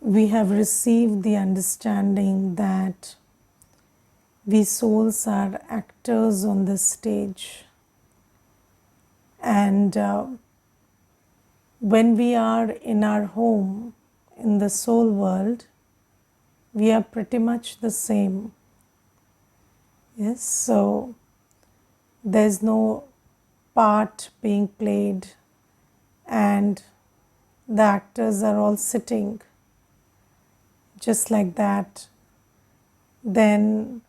we have received the understanding that we souls are actors on this stage, and when we are in our home in the soul world, we are pretty much the same. Yes, so there's no part being played, and the actors are all sitting just like that. Then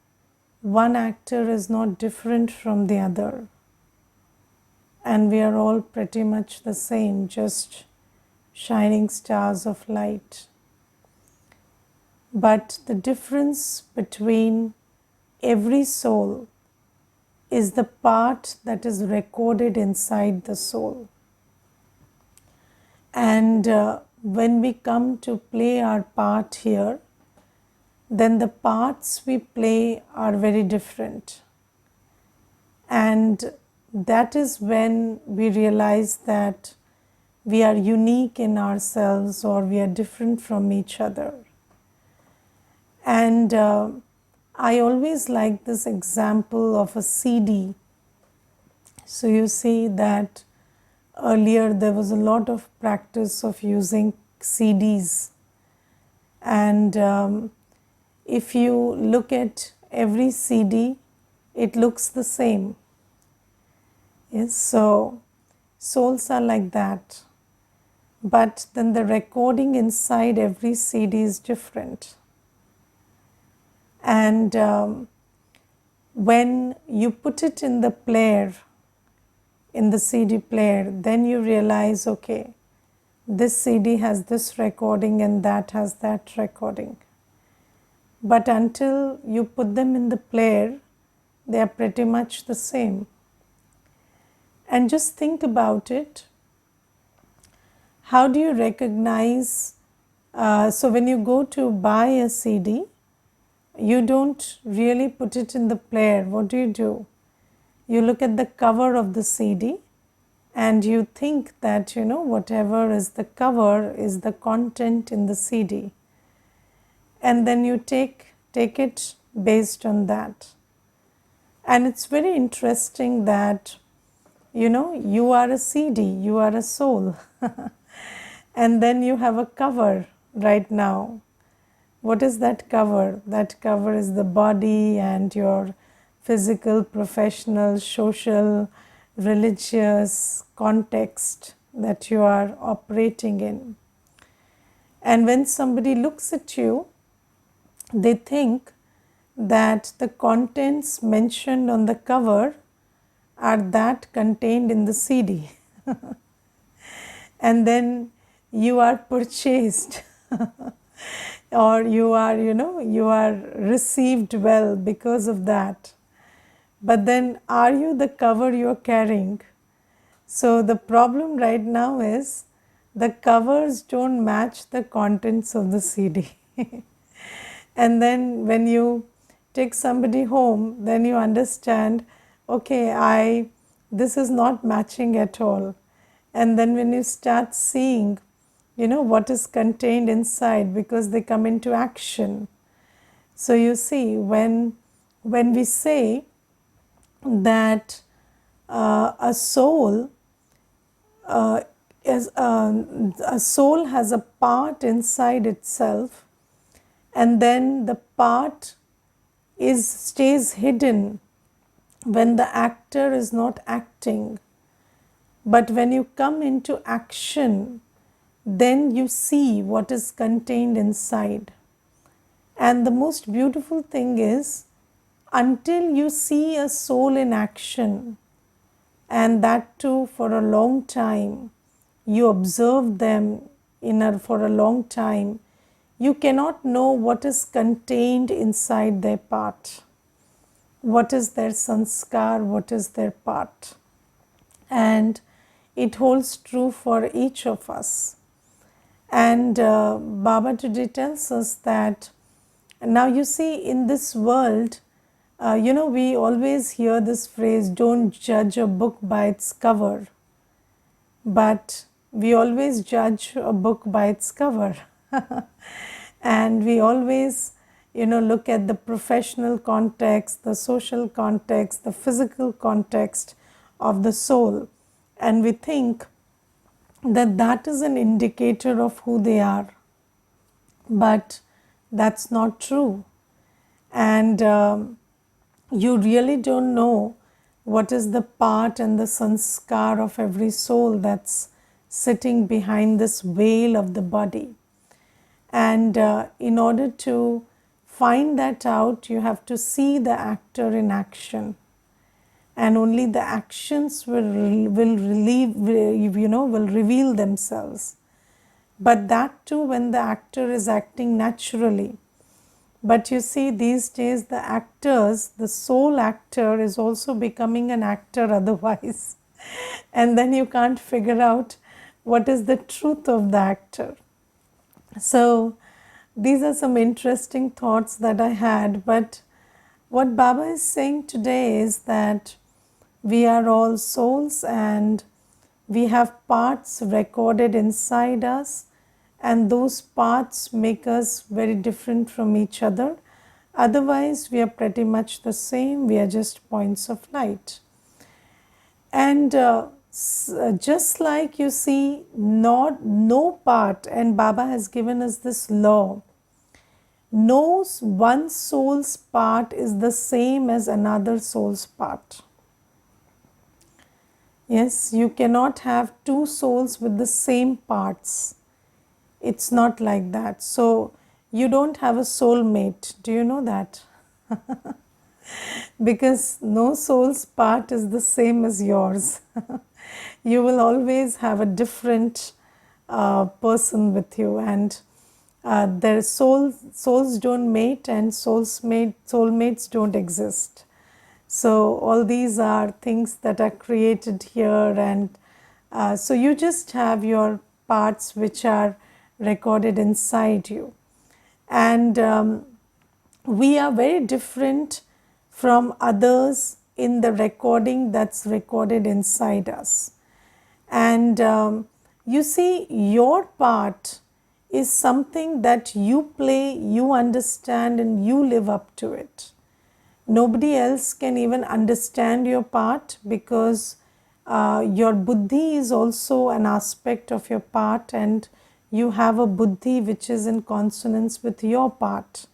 one actor is not different from the other, and we are all pretty much the same, just shining stars of light. But the difference between every soul is the part that is recorded inside the soul. And when we come to play our part here, then the parts we play are very different. And that is when we realize that we are unique in ourselves, or we are different from each other. And I always like this example of a CD. So you see that earlier there was a lot of practice of using CDs, and if you look at every CD, it looks the same. Yes, so souls are like that, but then the recording inside every CD is different. And when you put it in the player, in the CD player, then you realize, okay, this CD has this recording and that has that recording. But until you put them in the player, they are pretty much the same. And just think about it. How do you recognize? So when you go to buy a CD, you don't really put it in the player. What do? You look at the cover of the CD and you think that, whatever is the cover is the content in the CD. And then you take it based on that. And it's very interesting that, you are a CD, you are a soul. And then you have a cover right now. What is that cover? That cover is the body and your physical, professional, social, religious context that you are operating in. And when somebody looks at you, they think that the contents mentioned on the cover are that contained in the CD. And then you are purchased or you are received well because of that. But then are you the cover you are carrying? So the problem right now is the covers don't match the contents of the CD. And then when you take somebody home, then you understand, okay, this is not matching at all. And then when you start seeing, what is contained inside, because they come into action. So you see, when we say that a soul has a part inside itself, and then the part stays hidden when the actor is not acting. But when you come into action, then you see what is contained inside. And the most beautiful thing is, until you see a soul in action, and that too for a long time, you observe them for a long time, you cannot know what is contained inside their part. What is their sanskar, what is their part. And it holds true for each of us. And Baba today tells us that, now you see, in this world, we always hear this phrase, don't judge a book by its cover. But we always judge a book by its cover. And we always, look at the professional context, the social context, the physical context of the soul, and we think that that is an indicator of who they are. But that's not true. And you really don't know what is the part and the sanskar of every soul that's sitting behind this veil of the body. And in order to find that out, you have to see the actor in action, and only the actions will reveal themselves. But that too, when the actor is acting naturally. But you see, these days the actors, the soul actor is also becoming an actor otherwise. And then you can't figure out what is the truth of the actor. So these are some interesting thoughts that I had. But what Baba is saying today is that we are all souls and we have parts recorded inside us, and those parts make us very different from each other. Otherwise, we are pretty much the same, we are just points of light. And just like you see, no part, and Baba has given us this law, no one soul's part is the same as another soul's part. Yes, you cannot have two souls with the same parts. It's not like that. So you don't have a soulmate. Do you know that? Because no soul's part is the same as yours. You will always have a different person with you, and their souls don't mate, and soulmates don't exist. So all these are things that are created here, and so you just have your parts which are recorded inside you. And we are very different from others in the recording that's recorded inside us. And you see, your part is something that you play, you understand, and you live up to it. Nobody else can even understand your part, because your buddhi is also an aspect of your part, and you have a buddhi which is in consonance with your part.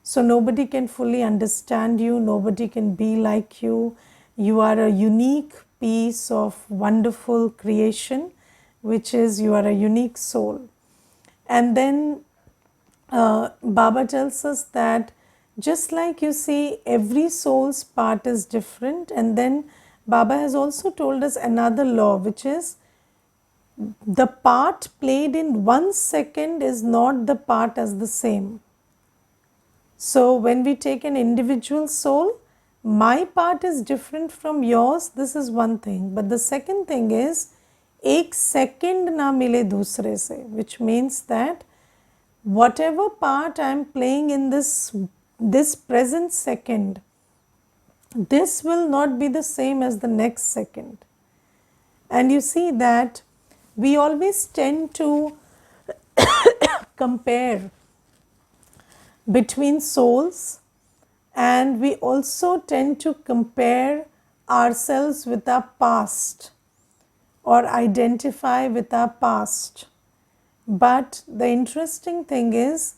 So nobody can fully understand you, nobody can be like you. You are a unique piece of wonderful creation, which is you are a unique soul. And then Baba tells us that just like you see, every soul's part is different. And then Baba has also told us another law, which is the part played in 1 second is not the part as the same. So when we take an individual soul, my part is different from yours, this is one thing. But the second thing is, ek second na mile dusre se, which means that whatever part I am playing in this present second, this will not be the same as the next second. And you see that we always tend to compare between souls, and we also tend to compare ourselves with our past or identify with our past. But the interesting thing is,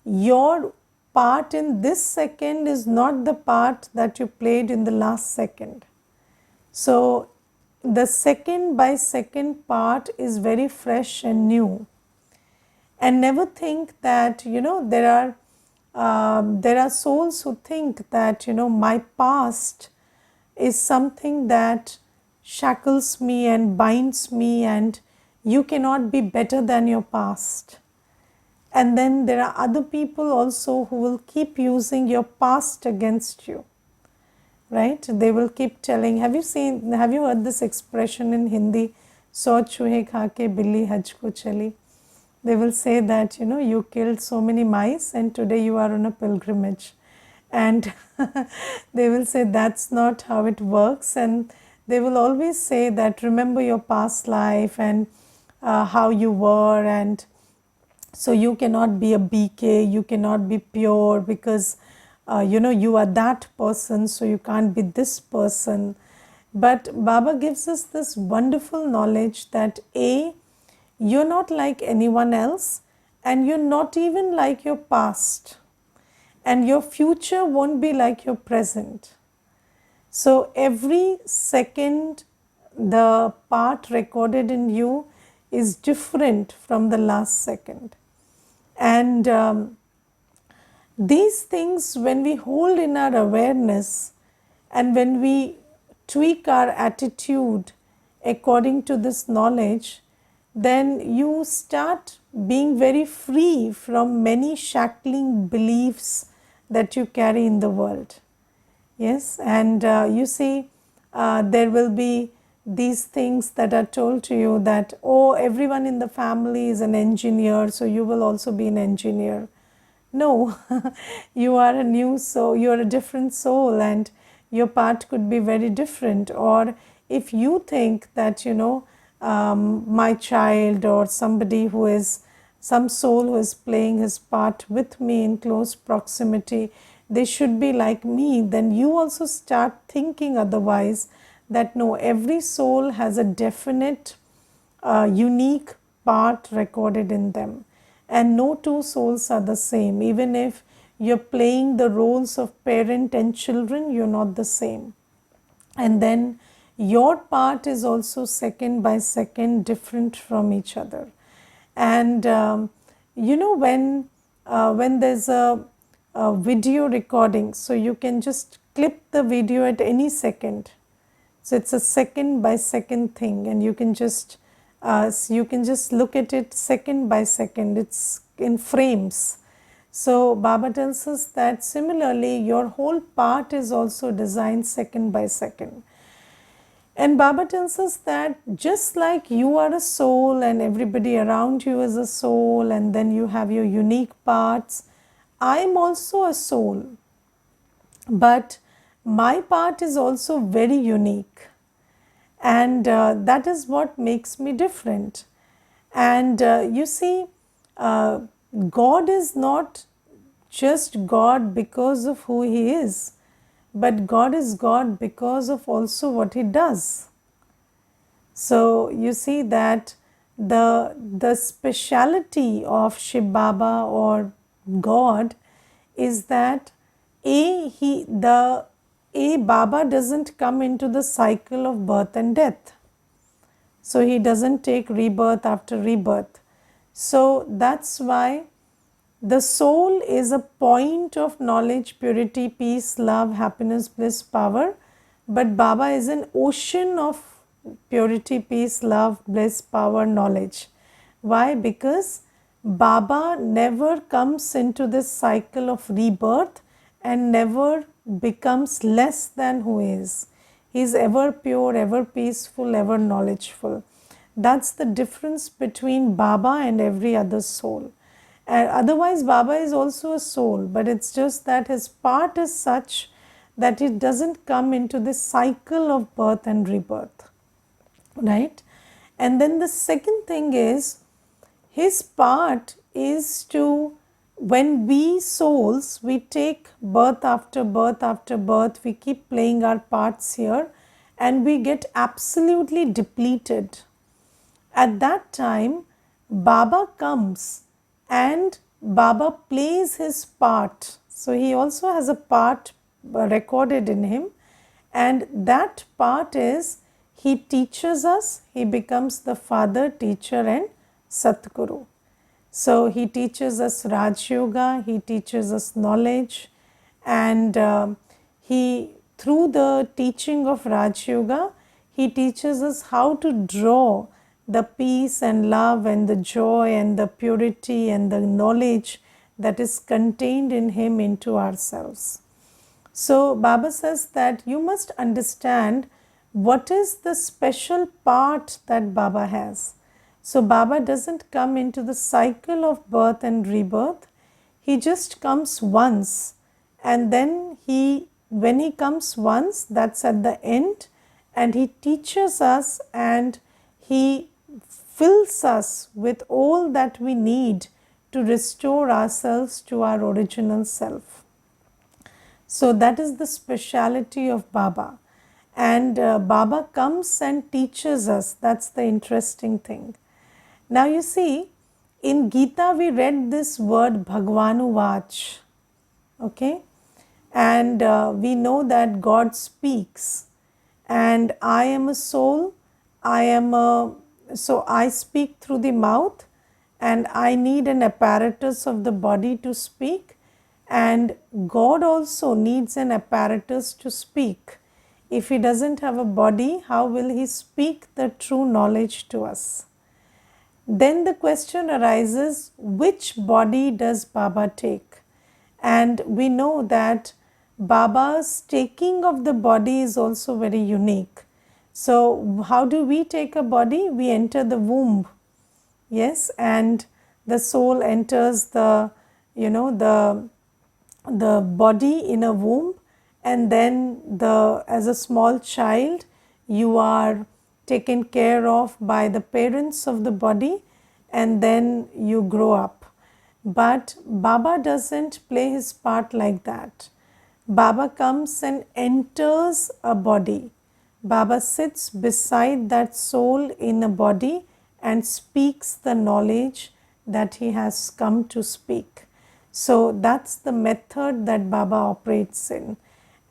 your part in this second is not the part that you played in the last second. So the second by second part is very fresh and new. And never think that, there are souls who think that, my past is something that shackles me and binds me, and you cannot be better than your past. And then there are other people also who will keep using your past against you, right? They will keep telling, have you heard this expression in Hindi, "So chuhe kha ke billi haj ko chali"? They will say that, you killed so many mice and today you are on a pilgrimage. And they will say that's not how it works. And they will always say that, remember your past life and how you were, and So you cannot be a BK, you cannot be pure because you are that person, so you can't be this person. But Baba gives us this wonderful knowledge that you're not like anyone else, and you're not even like your past, and your future won't be like your present. So every second, the part recorded in you is different from the last second. And these things, when we hold in our awareness and when we tweak our attitude according to this knowledge, then you start being very free from many shackling beliefs that you carry in the world. Yes, and you see, there will be these things that are told to you that, oh, everyone in the family is an engineer, so you will also be an engineer. No, you are a new soul, you are a different soul, and your part could be very different. Or if you think that, my child or somebody who is some soul who is playing his part with me in close proximity, they should be like me, then you also start thinking otherwise, that no, every soul has a definite, unique part recorded in them, and no two souls are the same. Even if you're playing the roles of parent and children, you're not the same. And then your part is also second by second different from each other. And when there's a video recording, so you can just clip the video at any second. So it's a second by second thing, and you can just look at it second by second. It's in frames. So Baba tells us that similarly, your whole part is also designed second by second. And Baba tells us that just like you are a soul and everybody around you is a soul, and then you have your unique parts, I am also a soul, but my part is also very unique, and that is what makes me different. And you see, God is not just God because of who He is, but God is God because of also what He does. So you see that the speciality of Shiv Baba or God is that Baba doesn't come into the cycle of birth and death. So he doesn't take rebirth after rebirth. So that's why the soul is a point of knowledge, purity, peace, love, happiness, bliss, power. But Baba is an ocean of purity, peace, love, bliss, power, knowledge. Why? Because Baba never comes into this cycle of rebirth and never becomes less than who is. He is ever pure, ever peaceful, ever knowledgeful. That's the difference between Baba and every other soul. And otherwise, Baba is also a soul, but it's just that his part is such that it doesn't come into this cycle of birth and rebirth, right? And then the second thing is, his part is to, when we souls, we take birth after birth after birth, we keep playing our parts here, and we get absolutely depleted. At that time, Baba comes and Baba plays his part. So he also has a part recorded in him, and that part is, he teaches us, he becomes the father, teacher, and Satguru. So he teaches us Raj Yoga, he teaches us knowledge, and he, through the teaching of Raj Yoga, he teaches us how to draw the peace and love and the joy and the purity and the knowledge that is contained in him into ourselves. So Baba says that you must understand what is the special part that Baba has. So Baba doesn't come into the cycle of birth and rebirth. He just comes once, and then when he comes once, that's at the end, and he teaches us and he fills us with all that we need to restore ourselves to our original self. So that is the speciality of Baba. And Baba comes and teaches us. That's the interesting thing. Now you see, in Gita we read this word Bhagavanu Vach. Okay, and we know that God speaks, and I am a soul, so I speak through the mouth, and I need an apparatus of the body to speak, and God also needs an apparatus to speak. If he doesn't have a body, how will he speak the true knowledge to us? Then the question arises, which body does Baba take? And we know that Baba's taking of the body is also very unique. So how do we take a body? We enter the womb, yes, and the soul enters the, the body in a womb, and then as a small child you are taken care of by the parents of the body, and then you grow up. But Baba doesn't play his part like that. Baba comes and enters a body. Baba sits beside that soul in a body and speaks the knowledge that he has come to speak. So that's the method that Baba operates in.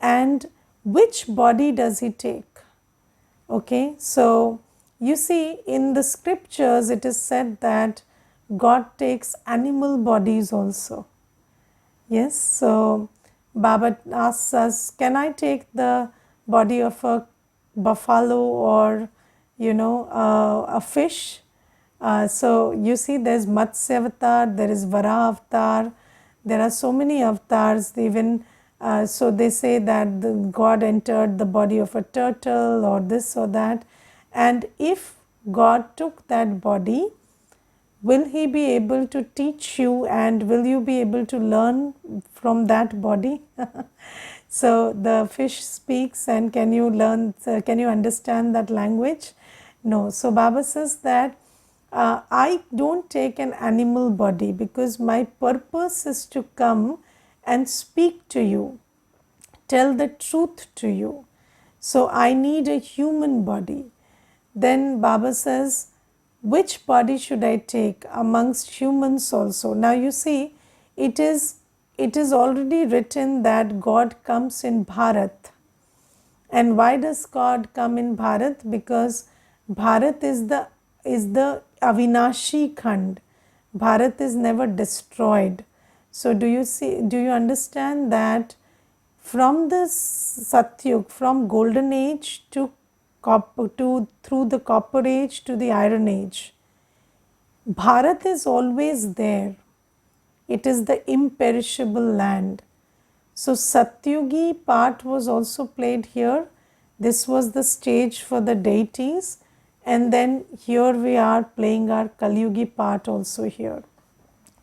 And which body does he take? Okay, so you see in the scriptures it is said that God takes animal bodies also. Yes, so Baba asks us, can I take the body of a buffalo or a fish? So you see there's Matsya avatar, there is Vara avatar, there are so many avatars. Even so they say that God entered the body of a turtle or this or that. And if God took that body, will he be able to teach you, and will you be able to learn from that body? So the fish speaks, and can you learn, can you understand that language? No. So Baba says that I don't take an animal body because my purpose is to come and speak to you, tell the truth to you. So I need a human body. Then Baba says, which body should I take amongst humans also? Now you see, it is already written that God comes in Bharat. And why does God come in Bharat? Because Bharat is the Avinashi Khand. Bharat is never destroyed. So do you understand that from the Satyug, from golden age to through the copper age to the iron age, Bharat is always there. It is the imperishable land. So Satyugi part was also played here. This was the stage for the deities, and then here we are playing our Kalyugi part also here.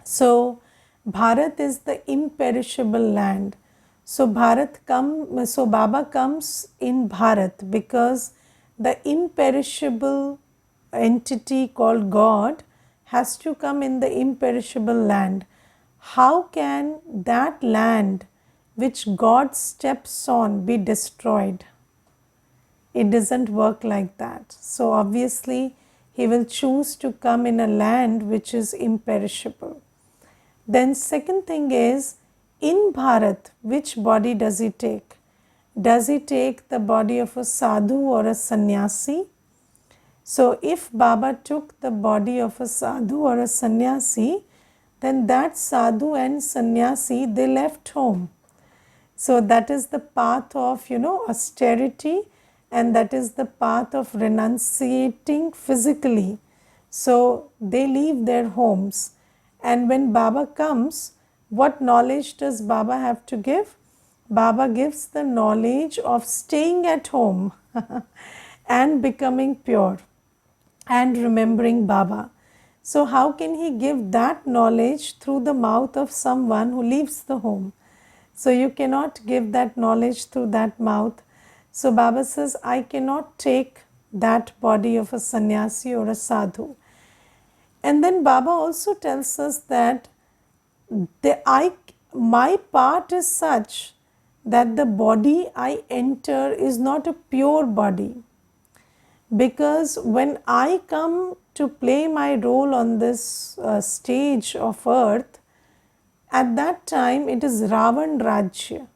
So Bharat is the imperishable land. So Baba comes in Bharat because the imperishable entity called God has to come in the imperishable land. How can that land which God steps on be destroyed? It doesn't work like that. So obviously he will choose to come in a land which is imperishable. Then second thing is, in Bharat, which body does he take? Does he take the body of a sadhu or a sannyasi? So if Baba took the body of a sadhu or a sannyasi, then that sadhu and sannyasi, they left home. So that is the path of austerity, and that is the path of renunciating physically. So they leave their homes, and when Baba comes, what knowledge does Baba have to give? Baba gives the knowledge of staying at home and becoming pure and remembering Baba. So how can he give that knowledge through the mouth of someone who leaves the home? So you cannot give that knowledge through that mouth. So Baba says, I cannot take that body of a sannyasi or a sadhu. And then Baba also tells us that my part is such that the body I enter is not a pure body, because when I come to play my role on this stage of earth, at that time it is Ravan Rajya.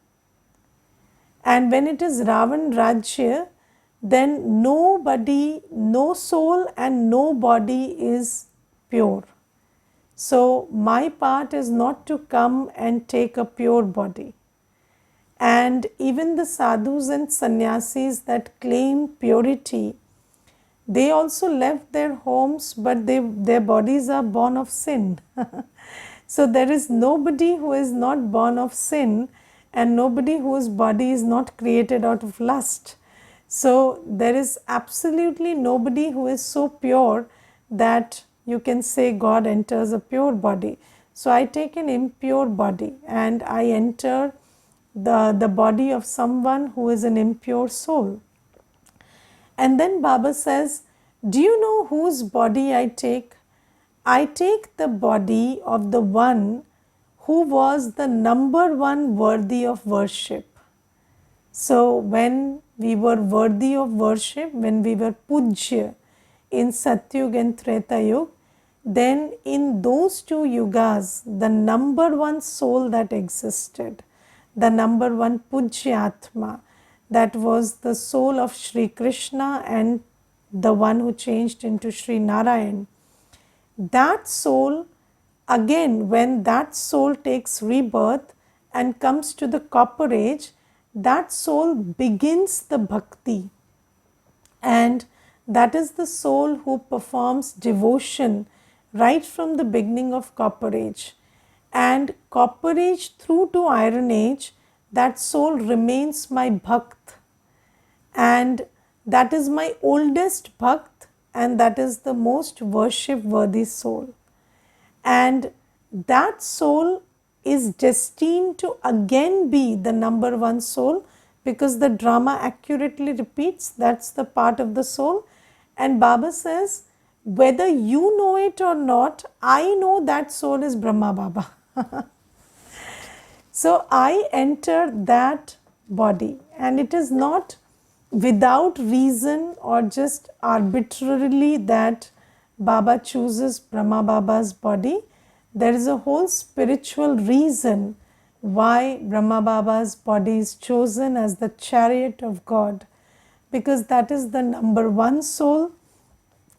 And when it is Ravan Rajya, then nobody, no soul and no body is pure. So my part is not to come and take a pure body. And even the sadhus and sannyasis that claim purity, they also left their homes, but their bodies are born of sin. So there is nobody who is not born of sin, and nobody whose body is not created out of lust. So there is absolutely nobody who is so pure that you can say God enters a pure body. So I take an impure body and I enter the body of someone who is an impure soul. And then Baba says, do you know whose body I take? I take the body of the one who was the number one worthy of worship. So when we were worthy of worship, when we were pujya in Satyug and Treta Yug, then in those two yugas, the number one soul that existed, the number one Pujyatma, that was the soul of Sri Krishna and the one who changed into Sri Narayan. That soul, again, when that soul takes rebirth and comes to the copper age, that soul begins the bhakti, and that is the soul who performs devotion right from the beginning of copper age. And copper age through to iron age, that soul remains my bhakt, and that is my oldest bhakt, and that is the most worship worthy soul. And that soul is destined to again be the number one soul, because the drama accurately repeats, that's the part of the soul. And Baba says, whether you know it or not, I know that soul is Brahma Baba. So I enter that body, and it is not without reason or just arbitrarily that Baba chooses Brahma Baba's body. There is a whole spiritual reason why Brahma Baba's body is chosen as the chariot of God, because that is the number one soul,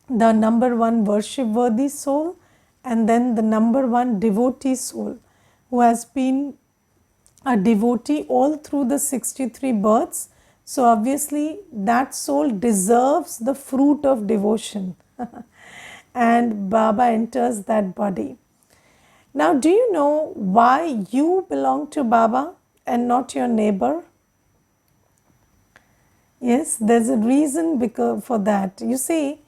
the number one worship worthy soul, and then the number one devotee soul, who has been a devotee all through the 63 births. So obviously that soul deserves the fruit of devotion. And Baba enters that body. Now, do you know why you belong to Baba and not your neighbor? Yes, there's a reason for that. You see,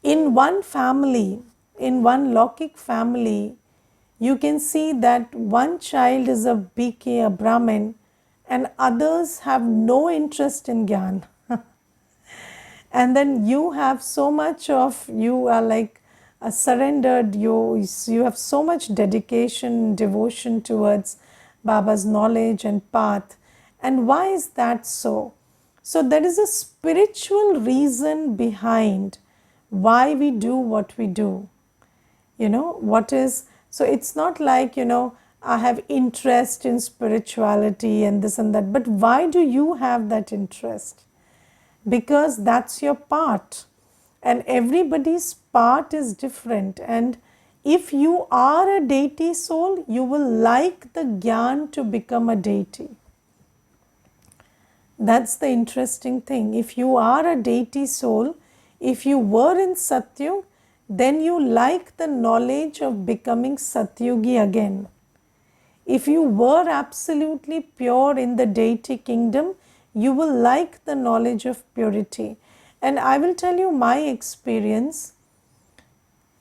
in one family, in one Lokik family, you can see that one child is a BK, a Brahmin, and others have no interest in Gyan. And then you have so much of, you are like surrendered, you have so much dedication, devotion towards Baba's knowledge and path. And why is that so? So there is a spiritual reason behind why we do what we do. You know, what is, so it's not like, you know, I have interest in spirituality and this and that, but why do you have that interest? Because that's your part, and everybody's part is different. And if you are a deity soul, you will like the Gyan to become a deity. That's the interesting thing. If you are a deity soul, if you were in Satyug, then you like the knowledge of becoming Satyugi again. If you were absolutely pure in the deity kingdom, you will like the knowledge of purity. And I will tell you my experience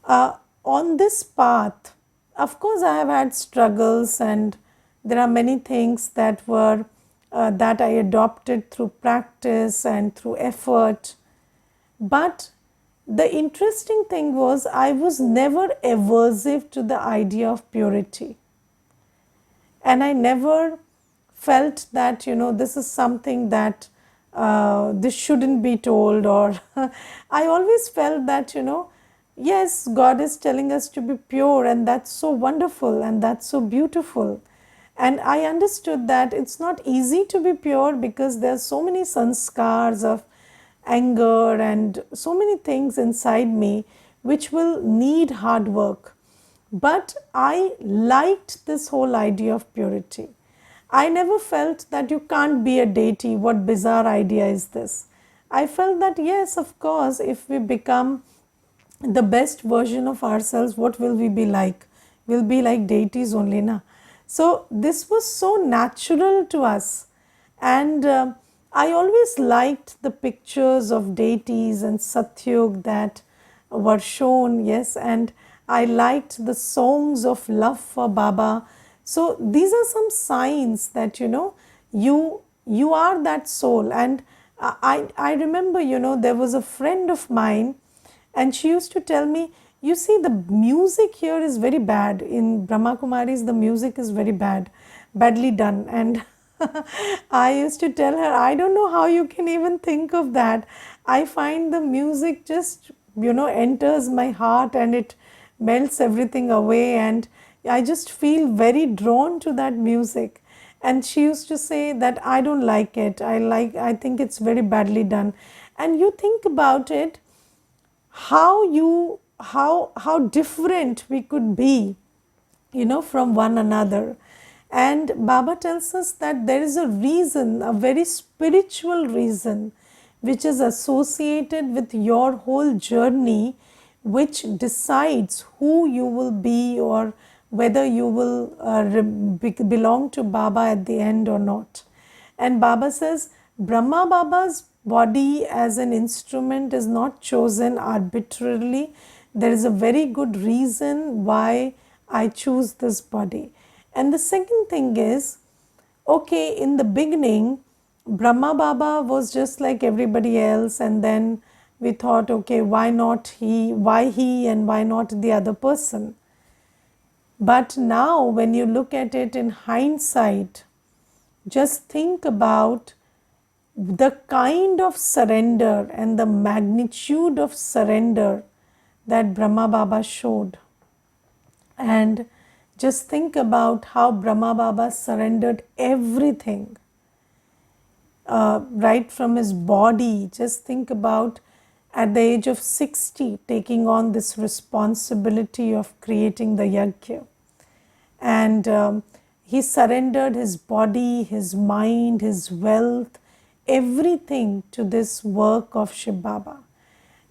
on this path. Of course, I have had struggles, and there are many things that were that I adopted through practice and through effort. But the interesting thing was I was never aversive to the idea of purity. And I never felt that, this is something that this shouldn't be told, or I always felt that, yes, God is telling us to be pure, and that's so wonderful and that's so beautiful. And I understood that it's not easy to be pure because there are so many sanskars of anger and so many things inside me which will need hard work. But I liked this whole idea of purity. I never felt that you can't be a deity. What bizarre idea is this? I felt that yes, of course, if we become the best version of ourselves, what will we be like? We'll be like deities only, na? So this was so natural to us. And I always liked the pictures of deities and Satyug that were shown, yes, and I liked the songs of love for Baba. So these are some signs that you are that soul. And I remember, there was a friend of mine, and she used to tell me, you see, the music here is very bad. In Brahma Kumaris, the music is very bad, badly done. And I used to tell her, I don't know how you can even think of that. I find the music just, enters my heart and it melts everything away. And I just feel very drawn to that music. And she used to say that I don't like it. I think it's very badly done. And you think about it, how different we could be, from one another. And Baba tells us that there is a reason, a very spiritual reason, which is associated with your whole journey, which decides who you will be or whether you will belong to Baba at the end or not. And Baba says Brahma Baba's body as an instrument is not chosen arbitrarily. There is a very good reason why I choose this body. And the second thing is, okay, in the beginning, Brahma Baba was just like everybody else, and then we thought, okay, why not he, why he, and why not the other person? But now, when you look at it in hindsight, just think about the kind of surrender and the magnitude of surrender that Brahma Baba showed. And just think about how Brahma Baba surrendered everything, right from his body. Just think about at the age of 60 taking on this responsibility of creating the yajna. And he surrendered his body, his mind, his wealth, everything to this work of Shiv Baba.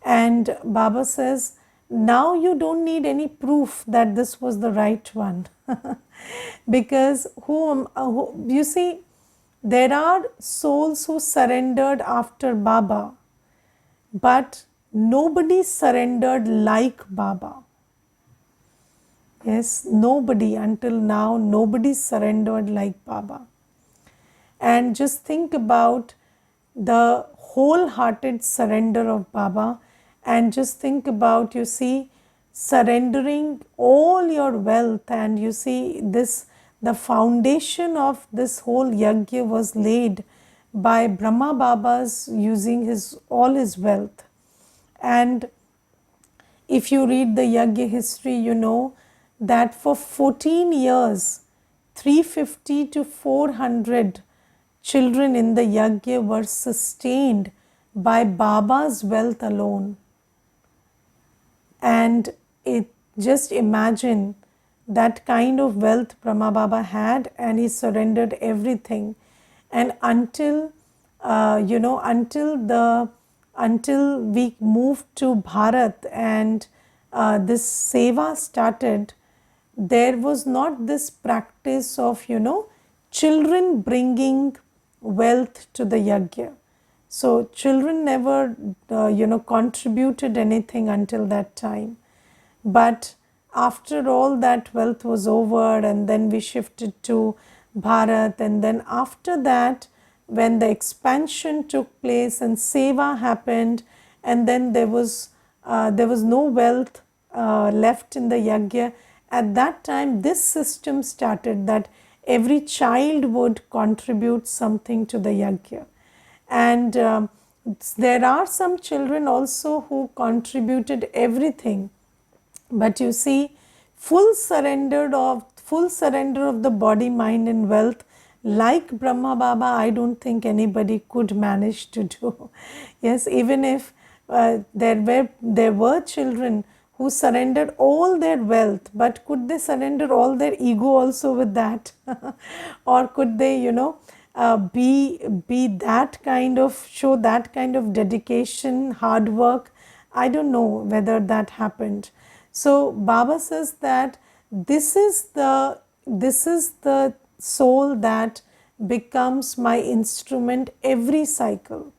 And Baba says, now you don't need any proof that this was the right one. Because you see, there are souls who surrendered after Baba, but nobody surrendered like Baba. Yes, nobody until now, nobody surrendered like Baba. And just think about the wholehearted surrender of Baba, and just think about, you see, surrendering all your wealth. And you see, this, the foundation of this whole yajna was laid by Brahma Baba's using all his wealth. And if you read the yajna history, you know that for 14 years, 350 to 400 children in the yajna were sustained by Baba's wealth alone. And just imagine that kind of wealth Brahma Baba had, and he surrendered everything. And until until we moved to Bharat and this seva started, there was not this practice of children bringing wealth to the yajna. So children never contributed anything until that time. But after all that wealth was over, and then we shifted to Bharat, and then after that, when the expansion took place and seva happened, and then there was there was no wealth left in the yajna. At that time, this system started that every child would contribute something to the yajna. And there are some children also who contributed everything. But you see, full surrender of the body, mind and wealth, like Brahma Baba, I don't think anybody could manage to do. Yes, even if there were children who surrendered all their wealth, but could they surrender all their ego also with that? Or could they, be that kind of, show that kind of dedication, hard work? I don't know whether that happened. So Baba says that this is the soul that becomes my instrument every cycle.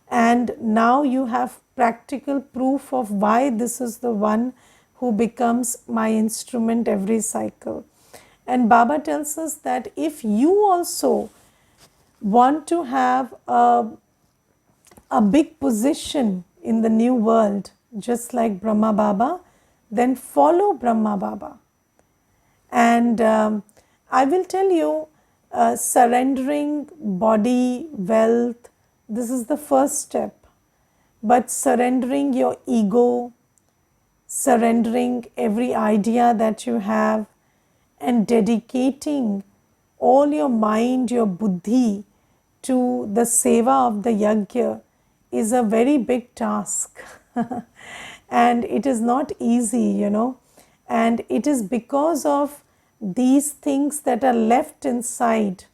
And now you have practical proof of why this is the one who becomes my instrument every cycle. And Baba tells us that if you also want to have a big position in the new world, just like Brahma Baba, then follow Brahma Baba. And I will tell you, surrendering body, wealth, this is the first step. But surrendering your ego, surrendering every idea that you have, and dedicating all your mind, your buddhi to the seva of the yajna is a very big task. And it is not easy, and it is because of these things that are left inside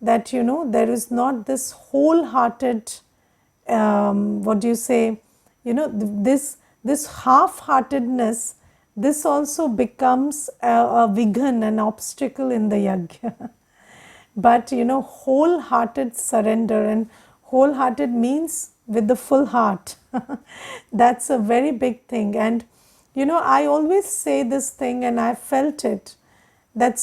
that, there is not this wholehearted, what do you say, this half-heartedness, this also becomes a vighan, an obstacle in the yajna. But wholehearted surrender, and wholehearted means with the full heart. That's a very big thing. And I always say this thing, and I felt it, that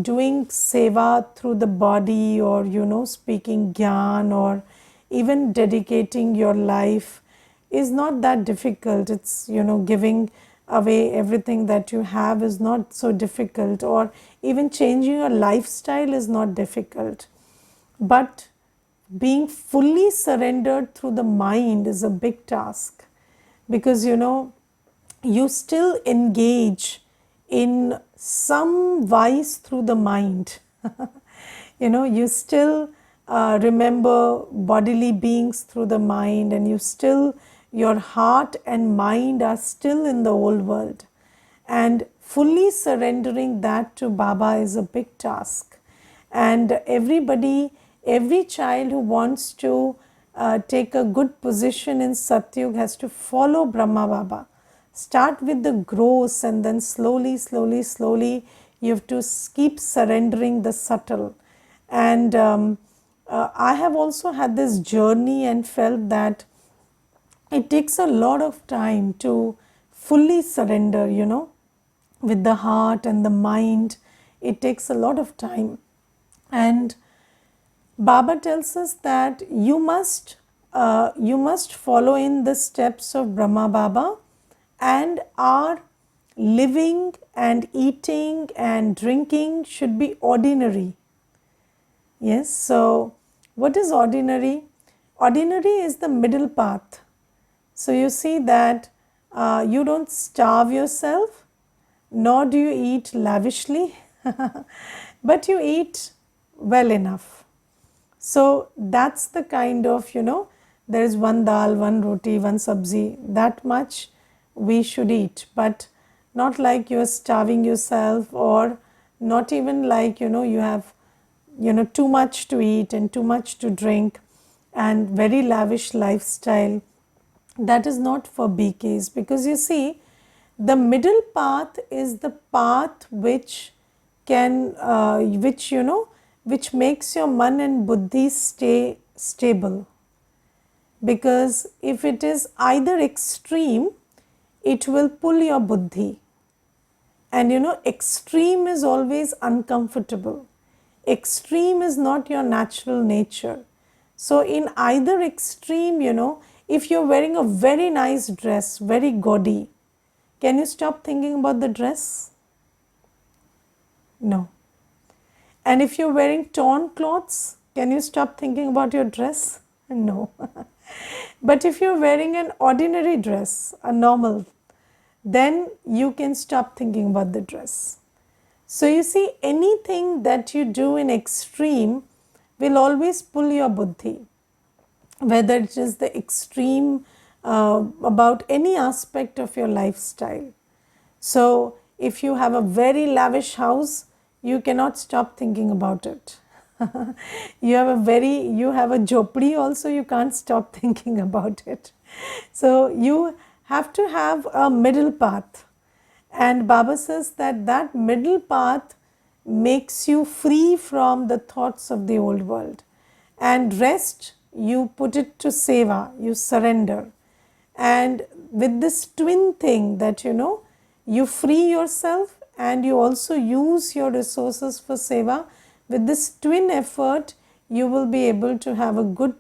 doing seva through the body, or speaking gyan, or even dedicating your life is not that difficult. It's giving away everything that you have is not so difficult, or even changing your lifestyle is not difficult. But being fully surrendered through the mind is a big task, because you still engage in some vice through the mind. You still remember bodily beings through the mind, and your heart and mind are still in the old world. And fully surrendering that to Baba is a big task. And every child who wants to take a good position in Satyug has to follow Brahma Baba. Start with the gross, and then slowly you have to keep surrendering the subtle. And I have also had this journey and felt that it takes a lot of time to fully surrender, with the heart and the mind. It takes a lot of time. And Baba tells us that you must follow in the steps of Brahma Baba, and our living and eating and drinking should be ordinary. Yes, so what is ordinary? Ordinary is the middle path. So you see that you don't starve yourself, nor do you eat lavishly, but you eat well enough. So that's the kind of, there is one dal, one roti, one sabzi, that much we should eat, but not like you are starving yourself, or not even like, you have, too much to eat and too much to drink and very lavish lifestyle. That is not for BKs, because you see, the middle path is the path which can, which makes your man and buddhi stay stable. Because if it is either extreme, it will pull your buddhi. And extreme is always uncomfortable. Extreme is not your natural nature. So in either extreme, If you're wearing a very nice dress, very gaudy, can you stop thinking about the dress? No. And if you're wearing torn clothes, can you stop thinking about your dress? No. But if you're wearing an ordinary dress, a normal, then you can stop thinking about the dress. So you see, anything that you do in extreme will always pull your buddhi, whether it is the extreme about any aspect of your lifestyle. So if you have a very lavish house, you cannot stop thinking about it. You have a jhopdi also, you can't stop thinking about it. So you have to have a middle path. And Baba says that that middle path makes you free from the thoughts of the old world. And rest, you put it to seva, you surrender. And with this twin thing that you free yourself and you also use your resources for seva, with this twin effort, you will be able to have a good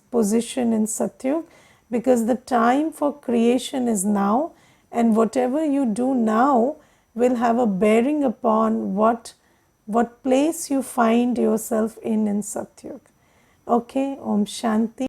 position in Satyug, because the time for creation is now, and whatever you do now will have a bearing upon what place you find yourself in Satyug. Okay, Om Shanti.